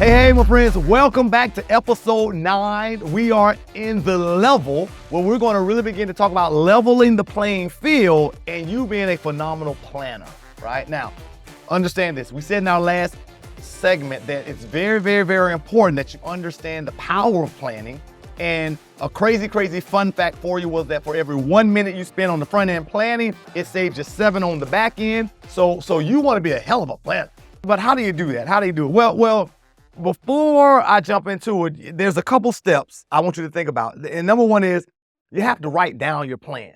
Hey, my friends, welcome back to episode 9. We are in the level where we're going to really begin to talk about leveling the playing field and you being a phenomenal planner, right? Now, understand this. We said in our last segment that it's very, very, very important that you understand the power of planning. And a crazy fun fact for you was that for every 1 minute you spend on the front end planning, it saves you 7 on the back end. So you want to be a hell of a planner. But how do you do that? How do you do it? Well, before I jump into it, there's a couple steps I want you to think about. And number one is you have to write down your plan.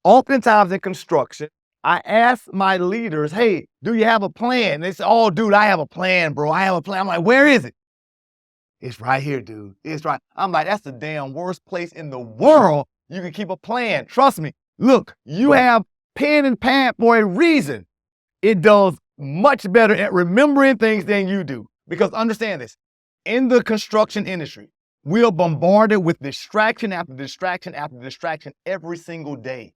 Oftentimes in construction, I ask my leaders, hey, do you have a plan? They say, oh, dude, I have a plan, bro. I have a plan. I'm like, where is it? It's right here, dude. It's right. I'm like, that's the damn worst place in the world you can keep a plan. Trust me. Look, you have pen and pad for a reason. It does much better at remembering things than you do. Because understand this, in the construction industry, we are bombarded with distraction after distraction after distraction every single day.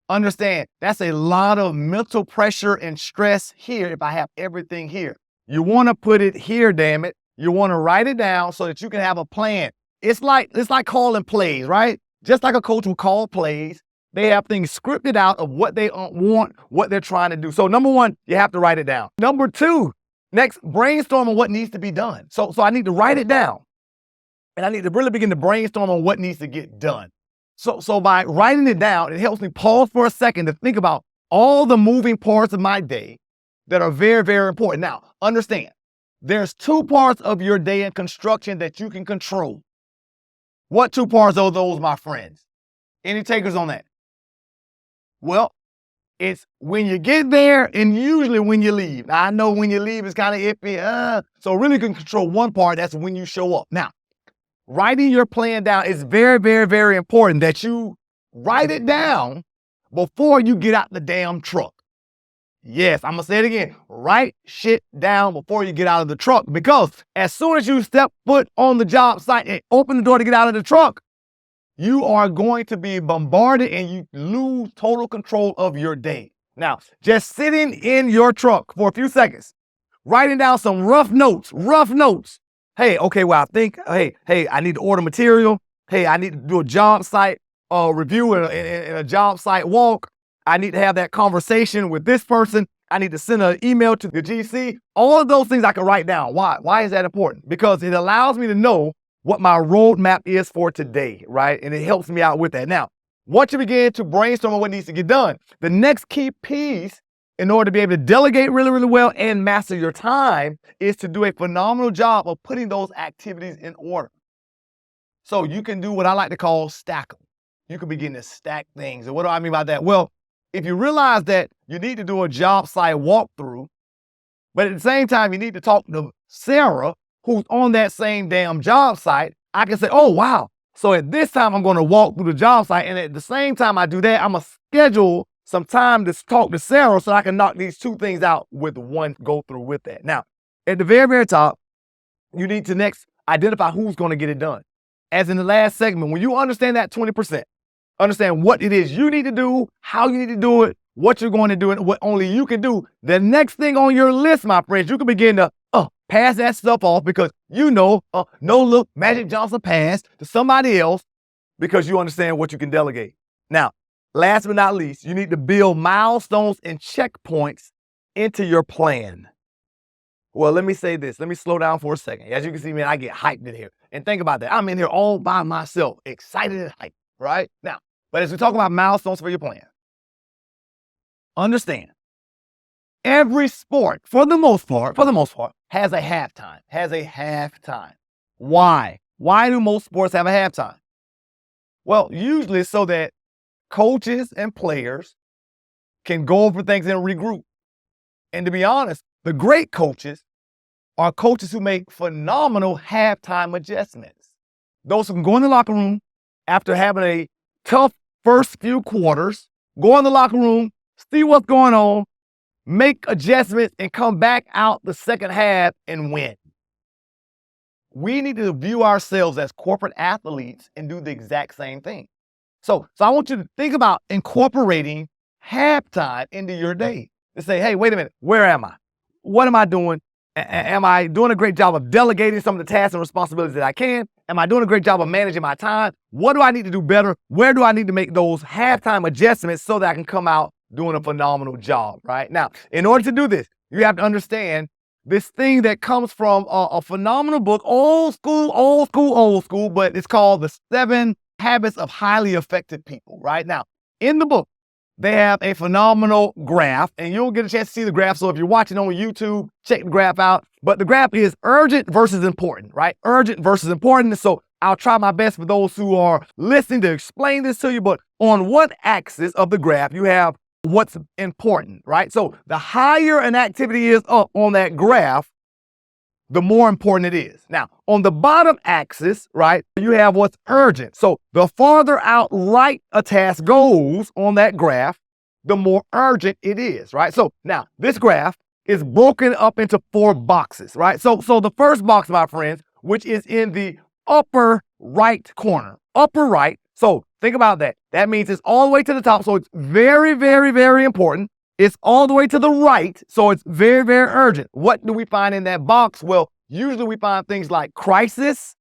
Understand, that's a lot of mental pressure and stress here if I have everything here. You want to put it here, damn it. You want to write it down so that you can have a plan. It's like calling plays, right? Just like a coach will call plays, they have things scripted out of what they want, what they're trying to do. So number one, you have to write it down. Number two, next, brainstorm on what needs to be done. So I need to write it down. And I need to really begin to brainstorm on what needs to get done. So by writing it down, it helps me pause for a second to think about all the moving parts of my day that are very, very important. Now, understand, there's 2 parts of your day in construction that you can control. What 2 parts are those, my friends? Any takers on that? Well, it's when you get there and usually when you leave. Now, I know when you leave is kind of iffy. So really you can control one part. That's when you show up. Now, writing your plan down is very, very, very important that you write it down before you get out the damn truck. Yes, I'm going to say it again. Write shit down before you get out of the truck, because as soon as you step foot on the job site and open the door to get out of the truck, you are going to be bombarded and you lose total control of your day. Now, just sitting in your truck for a few seconds, writing down some rough notes. Hey, okay, well, I think, hey, I need to order material. Hey, I need to do a job site review and a job site walk. I need to have that conversation with this person. I need to send an email to the GC. All of those things I can write down. Why? Why is that important? Because it allows me to know what my roadmap is for today, right? And it helps me out with that. Now, once you begin to brainstorm on what needs to get done, the next key piece in order to be able to delegate really, really well and master your time is to do a phenomenal job of putting those activities in order. So you can do what I like to call stack them. You can begin to stack things. And what do I mean by that? Well, if you realize that you need to do a job site walkthrough, but at the same time, you need to talk to Sarah, who's on that same damn job site, I can say, oh, wow. So at this time, I'm going to walk through the job site. And at the same time I do that, I'm going to schedule some time to talk to Sarah so I can knock these 2 things out with one go through with that. Now, at the very, very top, you need to next identify who's going to get it done. As in the last segment, when you understand that 20%, understand what it is you need to do, how you need to do it, what you're going to do, and what only you can do. The next thing on your list, my friends, you can begin to pass that stuff off because you know, no look, Magic Johnson pass to somebody else because you understand what you can delegate. Now, last but not least, you need to build milestones and checkpoints into your plan. Well, let me say this. Let me slow down for a second. As you can see, man, I get hyped in here. And think about that. I'm in here all by myself, excited and hyped, right? Now, but as we talk about milestones for your plan, understand, every sport, for the most part, has a halftime. Why? Why do most sports have a halftime? Well, usually so that coaches and players can go over things and regroup. And to be honest, the great coaches are coaches who make phenomenal halftime adjustments. Those who can go in the locker room after having a tough first few quarters, go in the locker room, see what's going on, make adjustments, and come back out the second half and win. We need to view ourselves as corporate athletes and do the exact same thing. So I want you to think about incorporating halftime into your day. To say, hey, wait a minute, where am I? What am I doing? Am I doing a great job of delegating some of the tasks and responsibilities that I can? Am I doing a great job of managing my time? What do I need to do better? Where do I need to make those halftime adjustments so that I can come out doing a phenomenal job, right? Now, in order to do this, you have to understand this thing that comes from a phenomenal book, old school, but it's called The 7 Habits of Highly Effective People, right? Now, in the book, they have a phenomenal graph, and you'll get a chance to see the graph. So if you're watching on YouTube, check the graph out. But the graph is urgent versus important, right? Urgent versus important. So I'll try my best for those who are listening to explain this to you. But on one axis of the graph, you have what's important, right? So the higher an activity is up on that graph, the more important it is. Now, on the bottom axis, right, you have what's urgent. So the farther out right a task goes on that graph, the more urgent it is, right? So now this graph is broken up into 4 boxes, right? So the first box, my friends, which is in the upper right corner, upper right. So think about that. That means it's all the way to the top. So it's very, very, very important. It's all the way to the right, so it's very, very urgent. What do we find in that box? Well, usually we find things like crisis,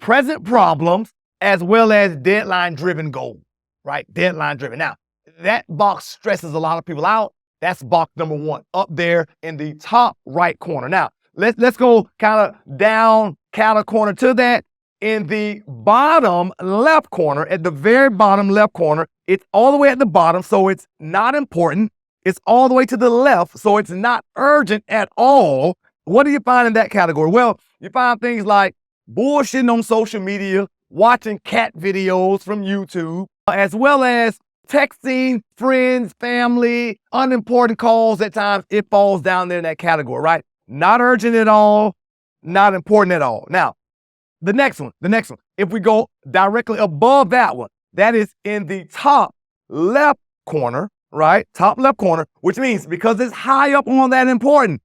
present problems, as well as deadline-driven goals, right? Deadline-driven. Now, that box stresses a lot of people out. That's box number 1, up there in the top right corner. Now, let's go kind of down counter corner to that. In the bottom left corner, at the very bottom left corner, it's all the way at the bottom, so it's not important. It's all the way to the left, so it's not urgent at all. What do you find in that category? Well, you find things like bullshitting on social media, watching cat videos from YouTube, as well as texting friends, family, unimportant calls at times. It falls down there in that category, right? Not urgent at all, not important at all. Now, the next one, if we go directly above that one, that is in the top left corner, right? Top left corner, which means because it's high up on that important,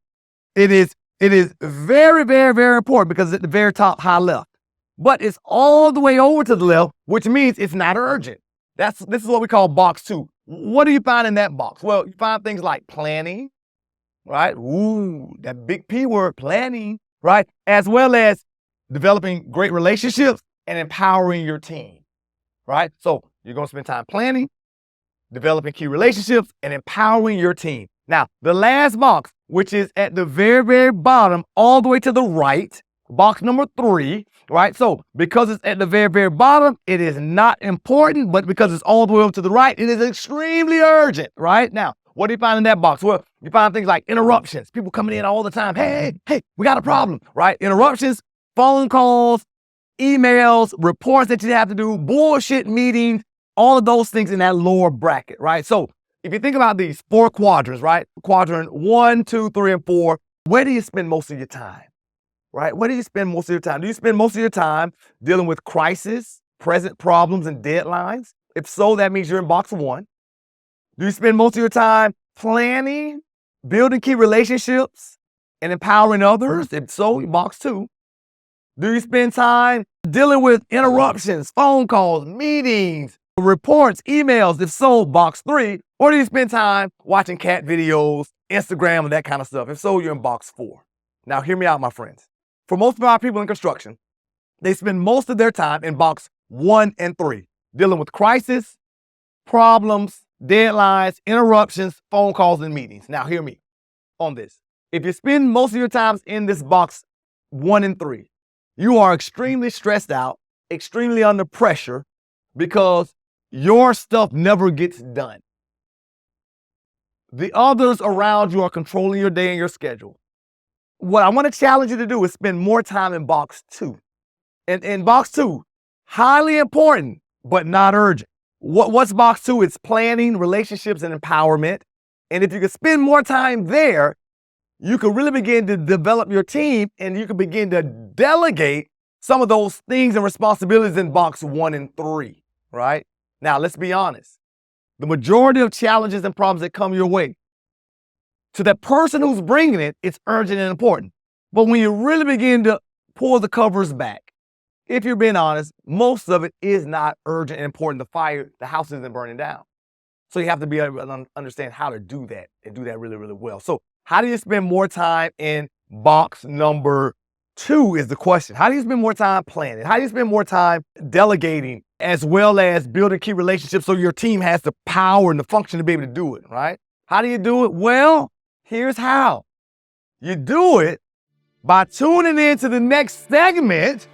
it is very, very, very important because it's at the very top, high left. But it's all the way over to the left, which means it's not urgent. This is what we call box 2. What do you find in that box? Well, you find things like planning, right? Ooh, that big P word, planning, right? As well as developing great relationships and empowering your team, right? So you're going to spend time planning, developing key relationships, and empowering your team. Now, the last box, which is at the very, very bottom, all the way to the right, box number 3, right? So because it's at the very, very bottom, it is not important, but because it's all the way up to the right, it is extremely urgent, right? Now, what do you find in that box? Well, you find things like interruptions, people coming in all the time. Hey, we got a problem, right? Interruptions, phone calls, emails, reports that you have to do, bullshit meetings, all of those things in that lower bracket, right? So if you think about these 4 quadrants, right? Quadrant 1, 2, 3, and 4, where do you spend most of your time, right? Where do you spend most of your time? Do you spend most of your time dealing with crisis, present problems, and deadlines? If so, that means you're in box 1. Do you spend most of your time planning, building key relationships, and empowering others? If so, box 2. Do you spend time dealing with interruptions, phone calls, meetings, reports, emails? If so, box 3. Or do you spend time watching cat videos, Instagram, and that kind of stuff? If so, you're in box 4. Now, hear me out, my friends. For most of our people in construction, they spend most of their time in box 1 and 3, dealing with crisis, problems, deadlines, interruptions, phone calls, and meetings. Now, hear me on this. If you spend most of your time in this box 1 and 3, you are extremely stressed out, extremely under pressure, because your stuff never gets done. The others around you are controlling your day and your schedule. What I want to challenge you to do is spend more time in box 2. And in box 2, highly important, but not urgent. What's box 2? It's planning, relationships, and empowerment. And if you can spend more time there, you can really begin to develop your team, and you can begin to delegate some of those things and responsibilities in box 1 and 3, right? Now, let's be honest. The majority of challenges and problems that come your way, to that person who's bringing it, it's urgent and important. But when you really begin to pull the covers back, if you're being honest, most of it is not urgent and important. The house isn't burning down. So you have to be able to understand how to do that and do that really, really well. So How do you spend more time in box number 2 is the question. How do you spend more time planning? How do you spend more time delegating as well as building key relationships so your team has the power and the function to be able to do it, right? How do you do it? Well, here's how. You do it by tuning into the next segment,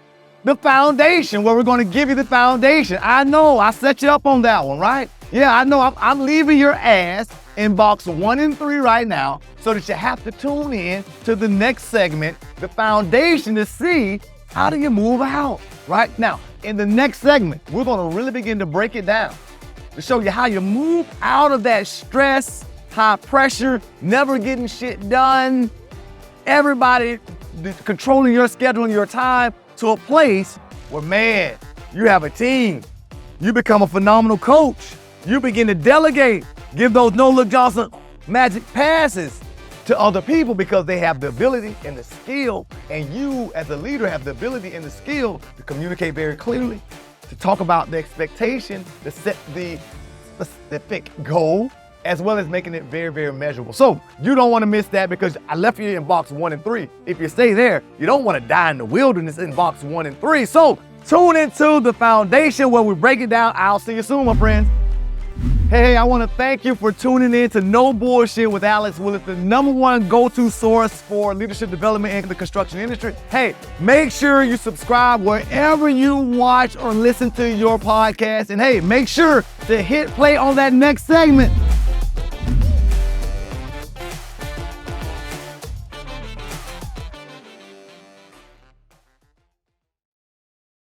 the foundation, where we're going to give you the foundation. I know, I set you up on that one, right? Yeah, I know, I'm leaving your ass in box 1 and 3 right now so that you have to tune in to the next segment, the foundation, to see how do you move out, right? Now, in the next segment, we're going to really begin to break it down to show you how you move out of that stress, high pressure, never getting shit done, everybody controlling your schedule and your time, to a place where, man, you have a team. You become a phenomenal coach. You begin to delegate, give those no-look Johnson magic passes to other people because they have the ability and the skill, and you as a leader have the ability and the skill to communicate very clearly, to talk about the expectation, to set the specific goal, as well as making it very, very measurable. So you don't want to miss that, because I left you in box 1 and 3. If you stay there, you don't want to die in the wilderness in box 1 and 3. So tune into the foundation where we break it down. I'll see you soon, my friends. Hey, I want to thank you for tuning in to No Bullshit with Alex Willis, the #1 go-to source for leadership development in the construction industry. Hey, make sure you subscribe wherever you watch or listen to your podcast. And hey, make sure to hit play on that next segment